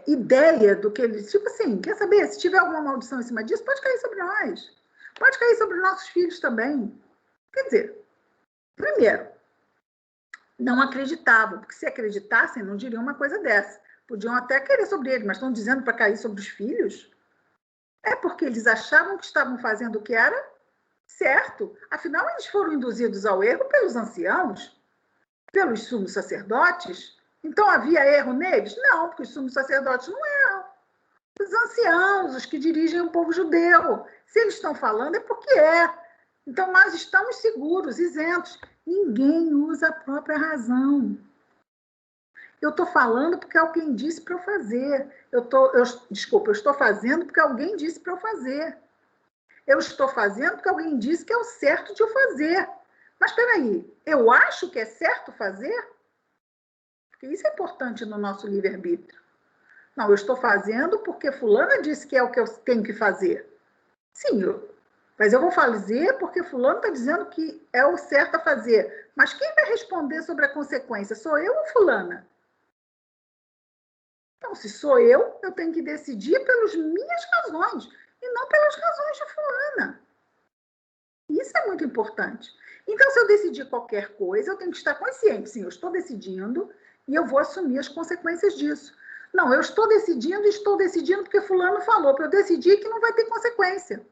ideia do que eles... Tipo assim, quer saber? Se tiver alguma maldição em cima disso, pode cair sobre nós. Pode cair sobre nossos filhos também. Quer dizer, primeiro, não acreditavam, porque se acreditassem, não diriam uma coisa dessa. Podiam até querer sobre eles, mas estão dizendo para cair sobre os filhos? É porque eles achavam que estavam fazendo o que era certo. Afinal, eles foram induzidos ao erro pelos anciãos, pelos sumos sacerdotes. Então havia erro neles? Não, porque os sumos sacerdotes não erram. Os anciãos, os que dirigem o povo judeu. Se eles estão falando, é porque é. Então nós estamos seguros, isentos. Ninguém usa a própria razão. Eu estou falando porque alguém disse para eu fazer. Desculpa, eu estou fazendo porque alguém disse para eu fazer. Eu estou fazendo porque alguém disse que é o certo de eu fazer. Mas espera aí, eu acho que é certo fazer? Porque isso é importante no nosso livre-arbítrio. Não, eu estou fazendo porque fulana disse que é o que eu tenho que fazer. Sim, mas eu vou fazer porque fulano está dizendo que é o certo a fazer. Mas quem vai responder sobre a consequência? Sou eu ou fulana? Então, se sou eu tenho que decidir pelas minhas razões e não pelas razões de fulana. Isso é muito importante. Então, se eu decidir qualquer coisa, eu tenho que estar consciente. Sim, eu estou decidindo e eu vou assumir as consequências disso. Não, eu estou decidindo porque fulano falou, para eu decidir que não vai ter consequência.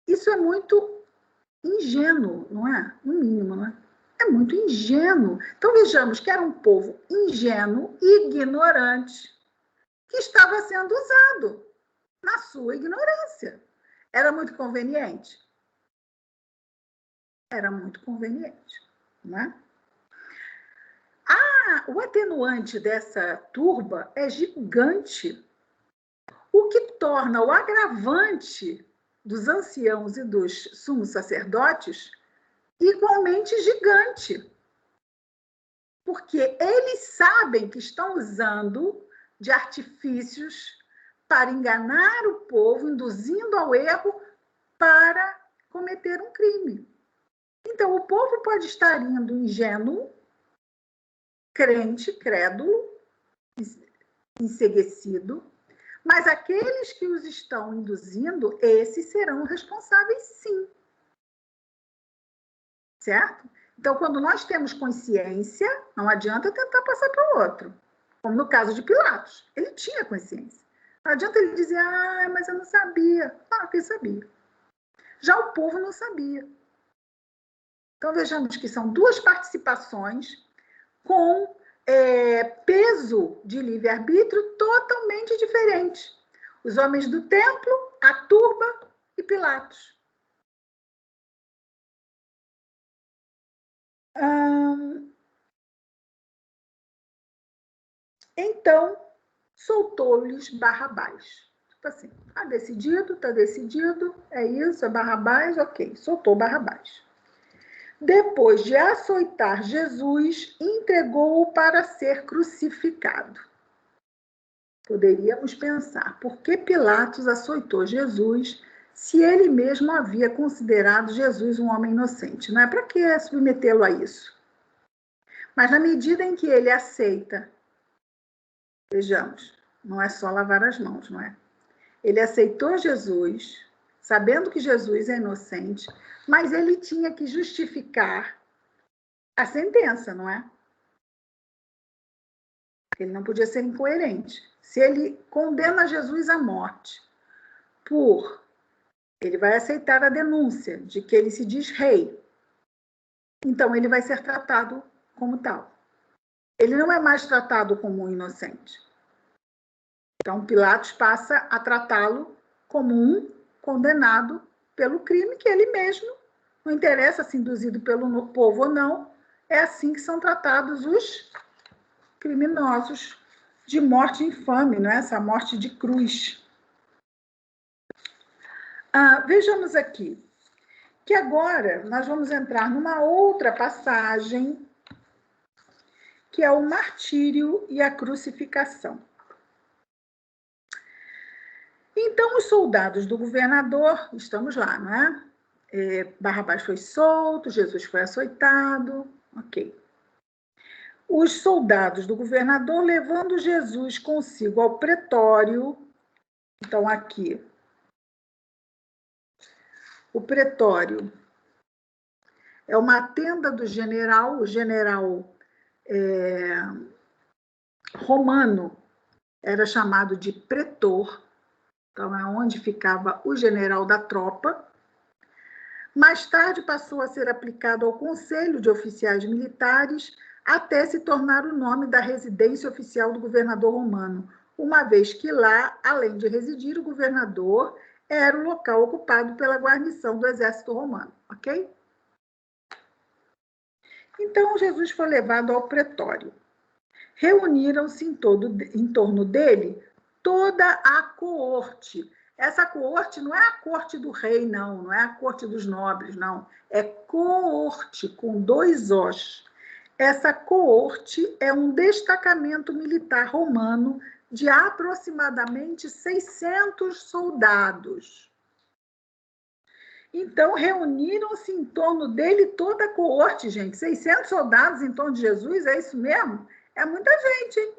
Isso é muito ingênuo, não é? No mínimo, não é? É muito ingênuo. Então, vejamos que era um povo ingênuo e ignorante que estava sendo usado na sua ignorância. Era muito conveniente? Era muito conveniente, não é? O atenuante dessa turba é gigante. o que torna o agravante dos anciãos e dos sumos sacerdotes igualmente gigante. Porque eles sabem que estão usando de artifícios para enganar o povo, induzindo ao erro para cometer um crime. Então, o povo pode estar indo ingênuo, crente, crédulo, enceguecido, mas aqueles que os estão induzindo, esses serão responsáveis, sim. Certo? Então, quando nós temos consciência, não adianta tentar passar para o outro. Como no caso de Pilatos, ele tinha consciência. Não adianta ele dizer, mas eu não sabia. Não, ele sabia. Já o povo não sabia. Então, vejamos que são duas participações com peso de livre-arbítrio totalmente diferentes. Os homens do templo, a turba e Pilatos. Então, soltou-lhes Barrabás. Tipo assim, tá decidido, é isso, é Barrabás, ok, soltou Barrabás. Depois de açoitar Jesus, entregou-o para ser crucificado. Poderíamos pensar, por que Pilatos açoitou Jesus se ele mesmo havia considerado Jesus um homem inocente? Não é para que submetê-lo a isso? Mas na medida em que ele aceita, vejamos, não é só lavar as mãos, não é? Ele aceitou Jesus, sabendo que Jesus é inocente, mas ele tinha que justificar a sentença, não é? Ele não podia ser incoerente. Se ele condena Jesus à morte ele vai aceitar a denúncia de que ele se diz rei, então ele vai ser tratado como tal. Ele não é mais tratado como um inocente. Então, Pilatos passa a tratá-lo como um condenado pelo crime que ele mesmo, não interessa se induzido pelo povo ou não, é assim que são tratados os criminosos de morte infame, não é? Essa morte de cruz. Vejamos aqui, que agora nós vamos entrar numa outra passagem, que é o martírio e a crucificação. Então, os soldados do governador, estamos lá, não é? Barrabás foi solto, Jesus foi açoitado, ok. Os soldados do governador levando Jesus consigo ao pretório, então aqui, o pretório é uma tenda do general, o general romano era chamado de pretor, então é onde ficava o general da tropa. Mais tarde passou a ser aplicado ao Conselho de Oficiais Militares, até se tornar o nome da residência oficial do governador romano, uma vez que lá, além de residir, o governador era o local ocupado pela guarnição do exército romano, ok? Então, Jesus foi levado ao pretório. Reuniram-se em torno dele toda a coorte. Essa coorte não é a corte do rei, não é a corte dos nobres, não. É coorte, com 2 Os. Essa coorte é um destacamento militar romano de aproximadamente 600 soldados. Então, reuniram-se em torno dele toda a coorte, gente. 600 soldados em torno de Jesus, é isso mesmo? É muita gente, hein?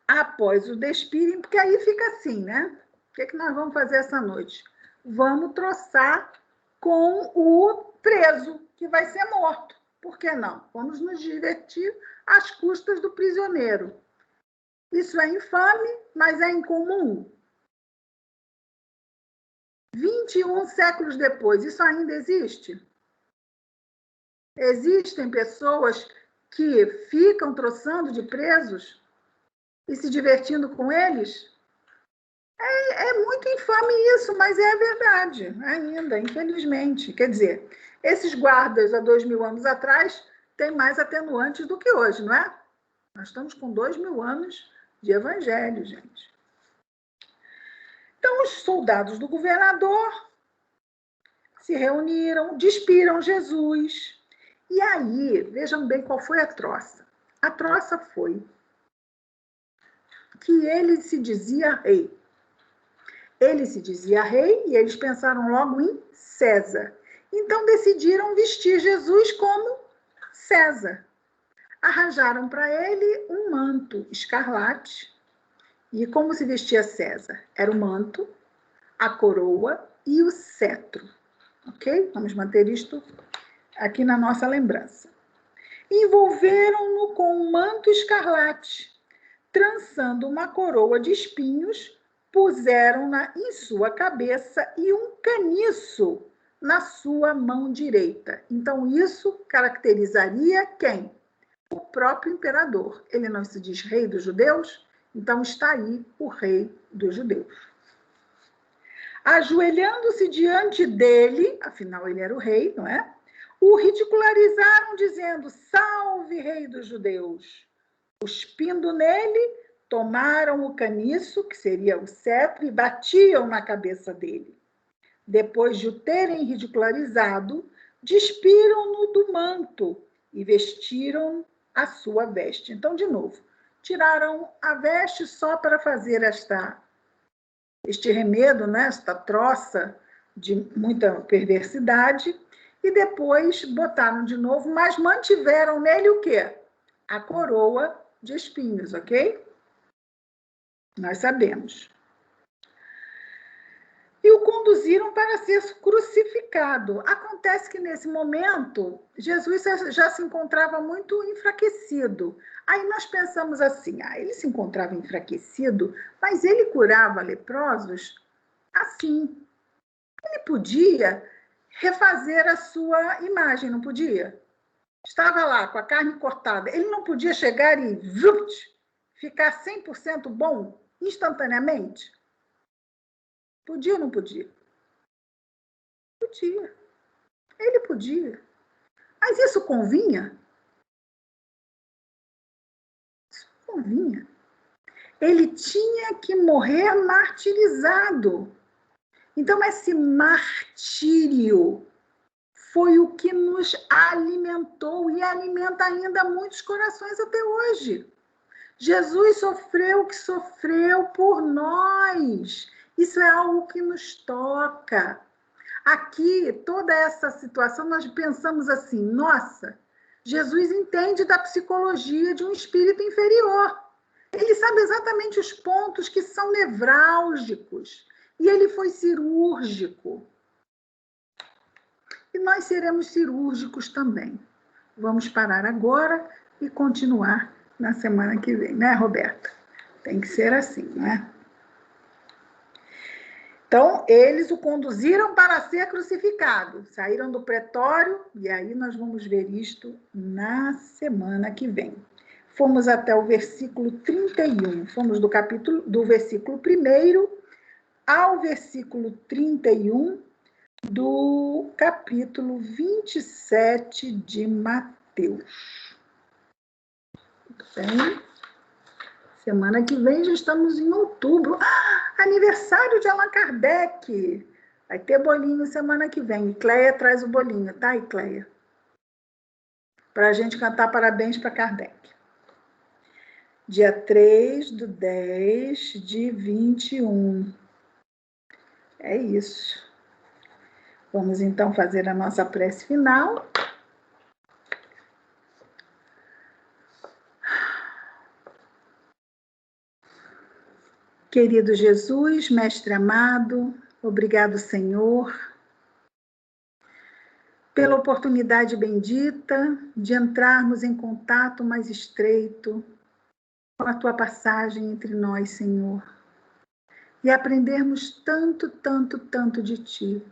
Após o despirem, porque aí fica assim, né? O que nós vamos fazer essa noite? Vamos troçar com o preso, que vai ser morto. Por que não? Vamos nos divertir às custas do prisioneiro. Isso é infame, mas é incomum. 21 séculos depois, isso ainda existe? Existem pessoas que ficam troçando de presos e se divertindo com eles? É muito infame isso, mas é a verdade ainda, infelizmente. Quer dizer, esses guardas há 2000 anos atrás têm mais atenuantes do que hoje, não é? Nós estamos com 2000 anos de evangelho, gente. Então, os soldados do governador se reuniram, despiram Jesus. E aí, vejam bem qual foi a troça. A troça foi que ele se dizia rei. Ele se dizia rei e eles pensaram logo em César. Então decidiram vestir Jesus como César. Arranjaram para ele um manto escarlate. E como se vestia César? Era o manto, a coroa e o cetro. Ok? Vamos manter isto aqui na nossa lembrança. Envolveram-no com um manto escarlate, trançando uma coroa de espinhos, puseram-na em sua cabeça e um caniço na sua mão direita. Então, isso caracterizaria quem? O próprio imperador. Ele não se diz rei dos judeus? Então, está aí o rei dos judeus. Ajoelhando-se diante dele, afinal ele era o rei, não é? O ridicularizaram dizendo, salve, rei dos judeus. Cuspindo nele, tomaram o caniço, que seria o cetro, e batiam na cabeça dele. Depois de o terem ridicularizado, despiram-no do manto e vestiram a sua veste. Então, de novo, tiraram a veste só para fazer este remedo, né, esta troça de muita perversidade, e depois botaram de novo, mas mantiveram nele o quê? A coroa de espinhos, ok? Nós sabemos. E o conduziram para ser crucificado. Acontece que nesse momento, Jesus já se encontrava muito enfraquecido. Aí nós pensamos assim, ele se encontrava enfraquecido, mas ele curava leprosos assim. Ele podia refazer a sua imagem, não podia? Estava lá com a carne cortada. Ele não podia chegar e ficar 100% bom instantaneamente? Podia ou não podia? Podia. Ele podia. Mas isso convinha? Isso convinha. Ele tinha que morrer martirizado. Então, esse martírio foi o que nos alimentou e alimenta ainda muitos corações até hoje. Jesus sofreu o que sofreu por nós. Isso é algo que nos toca. Aqui, toda essa situação, nós pensamos assim, nossa, Jesus entende da psicologia de um espírito inferior. Ele sabe exatamente os pontos que são nevrálgicos. E ele foi cirúrgico. E nós seremos cirúrgicos também. Vamos parar agora e continuar na semana que vem, né, Roberta? Tem que ser assim, né? Então, eles o conduziram para ser crucificado. Saíram do pretório, e aí nós vamos ver isto na semana que vem. Fomos até o versículo 31. Fomos do versículo 1 ao versículo 31 do capítulo 27 de Mateus. Tudo bem? Semana que vem já estamos em outubro. Aniversário de Allan Kardec. Vai ter bolinho semana que vem. Cleia traz o bolinho, tá, Cleia? Para a gente cantar parabéns para Kardec. Dia 3/10/21. É isso. Vamos então fazer a nossa prece final. Querido Jesus, Mestre amado, obrigado, Senhor, pela oportunidade bendita de entrarmos em contato mais estreito com a Tua passagem entre nós, Senhor, e aprendermos tanto, tanto, tanto de Ti.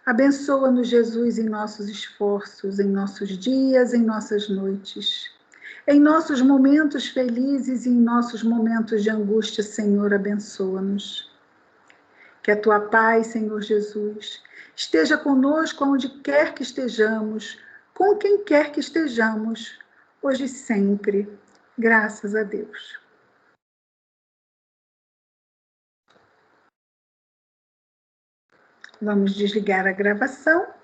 Abençoa-nos, Jesus, em nossos esforços, em nossos dias, em nossas noites. Em nossos momentos felizes e em nossos momentos de angústia, Senhor, abençoa-nos. Que a Tua paz, Senhor Jesus, esteja conosco onde quer que estejamos, com quem quer que estejamos, hoje e sempre. Graças a Deus. Vamos desligar a gravação.